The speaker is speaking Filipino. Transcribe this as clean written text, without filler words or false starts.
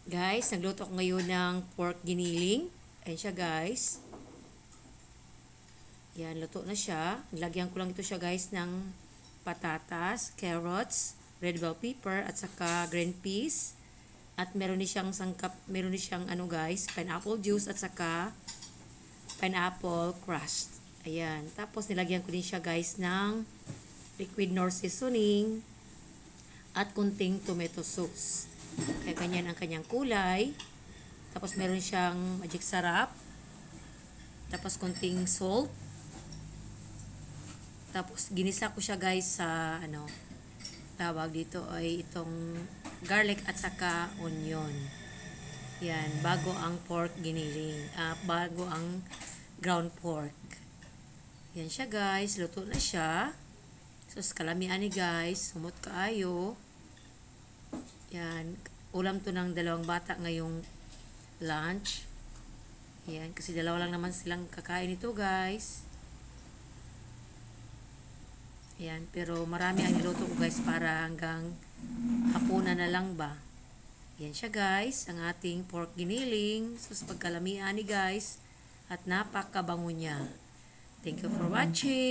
Guys, nagluto ako ngayon ng pork giniling. Ayan siya guys. Yan, luto na siya. Lagyan ko lang ito siya guys ng patatas, carrots, red bell pepper, at saka green peas. At meron din siyang guys, pineapple juice at saka pineapple crust. Ayan. Tapos nilagyan ko din siya guys ng liquid nor seasoning at kunting tomato sauce. Kaya ganyan ang kanyang kulay. Tapos meron siyang magic sarap. Tapos kunting salt. Tapos ginisa ko siya guys sa tawag dito ay itong garlic at saka onion. Yan, bago ang pork giniling. Bago ang ground pork. Yan siya guys, luto na siya. So, kalamian ni guys, humot kaayo. Yan, ulam to ng dalawang bata ngayong lunch. Yan, kasi dalawa lang naman silang kakain ito guys. Yan, pero marami ang niluto ko guys para hanggang hapunan na lang ba. Yan siya guys, ang ating pork giniling. So, pagkalamian ni guys, at napakabango niya. Thank you for watching.